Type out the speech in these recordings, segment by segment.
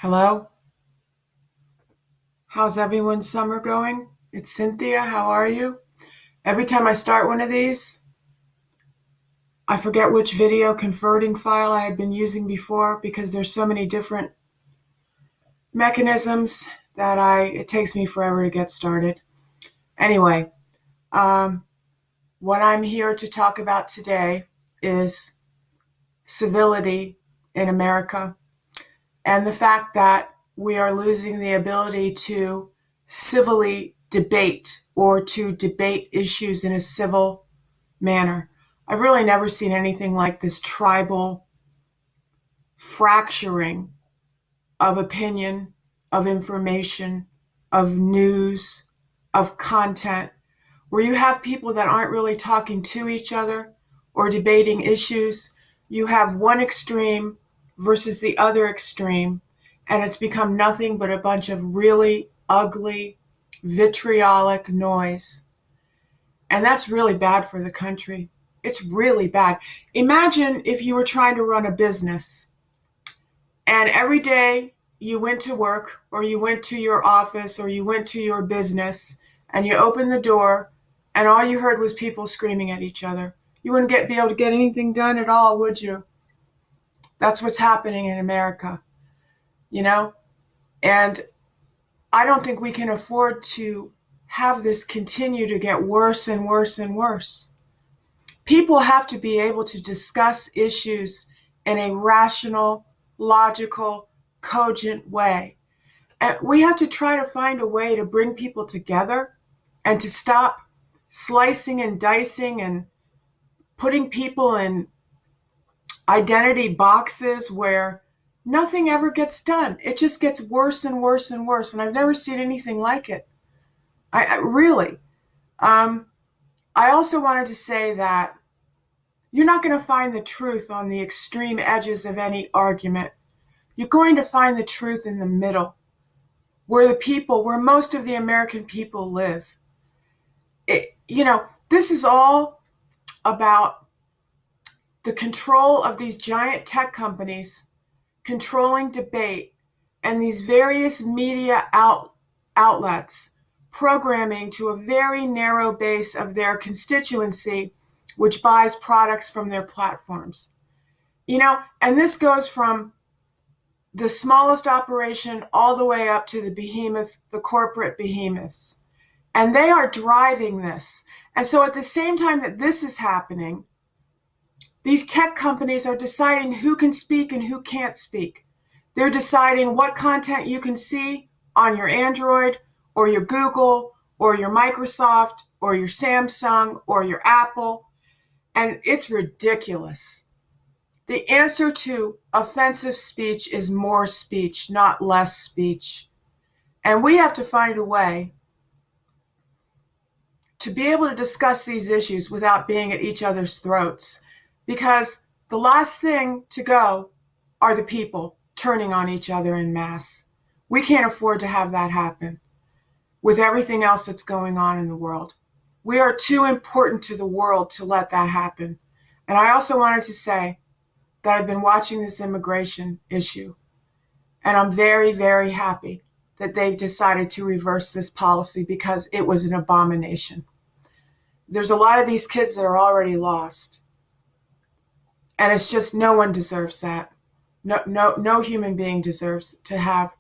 Hello? How's everyone's summer going? It's Cynthia. How are you? Every time I start one of these, I forget which video converting file I had been using before because there's so many different mechanisms that it takes me forever to get started. Anyway, what I'm here to talk about today is civility in America and the fact that we are losing the ability to civilly debate or to debate issues in a civil manner. I've really never seen anything like this tribal fracturing of opinion, of information, of news, of content, where you have people that aren't really talking to each other or debating issues. You have one extreme versus the other extreme, and it's become nothing but a bunch of really ugly, vitriolic noise. And that's really bad for the country. It's really bad. Imagine if you were trying to run a business and every day you went to work or you went to your office or you went to your business and you opened the door and all you heard was people screaming at each other. You wouldn't be able to get anything done at all, would you? That's what's happening in America, you know? And I don't think we can afford to have this continue to get worse and worse and worse. People have to be able to discuss issues in a rational, logical, cogent way. And we have to try to find a way to bring people together and to stop slicing and dicing and putting people in identity boxes where nothing ever gets done. It just gets worse and worse and worse. And I've never seen anything like it. I really. I also wanted to say that you're not going to find the truth on the extreme edges of any argument. You're going to find the truth in the middle, where most of the American people live. This is all about the control of these giant tech companies controlling debate and these various media outlets programming to a very narrow base of their constituency, which buys products from their platforms. And this goes from the smallest operation all the way up to the behemoth, the corporate behemoths. And they are driving this. And so at the same time that this is happening, these tech companies are deciding who can speak and who can't speak. They're deciding what content you can see on your Android or your Google or your Microsoft or your Samsung or your Apple. And it's ridiculous. The answer to offensive speech is more speech, not less speech. And we have to find a way to be able to discuss these issues without being at each other's throats. Because the last thing to go are the people turning on each other en masse. We can't afford to have that happen with everything else that's going on in the world. We are too important to the world to let that happen. And I also wanted to say that I've been watching this immigration issue, and I'm very, very happy that they've decided to reverse this policy because it was an abomination. There's a lot of these kids that are already lost. And it's just no one deserves that. No human being deserves to have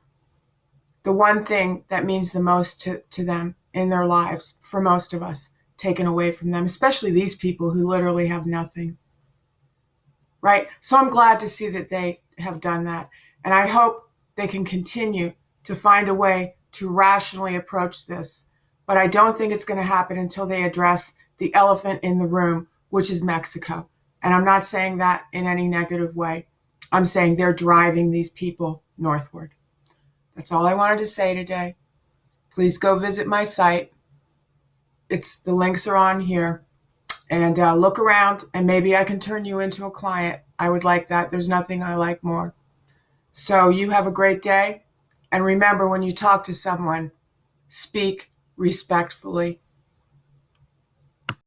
the one thing that means the most to them in their lives, for most of us, taken away from them, especially these people who literally have nothing. Right? So I'm glad to see that they have done that. And I hope they can continue to find a way to rationally approach this. But I don't think it's going to happen until they address the elephant in the room, which is Mexico. And I'm not saying that in any negative way. I'm saying they're driving these people northward. That's all I wanted to say today. Please go visit my site. The links are on here. And look around, and maybe I can turn you into a client. I would like that. There's nothing I like more. So you have a great day. And remember, when you talk to someone, speak respectfully.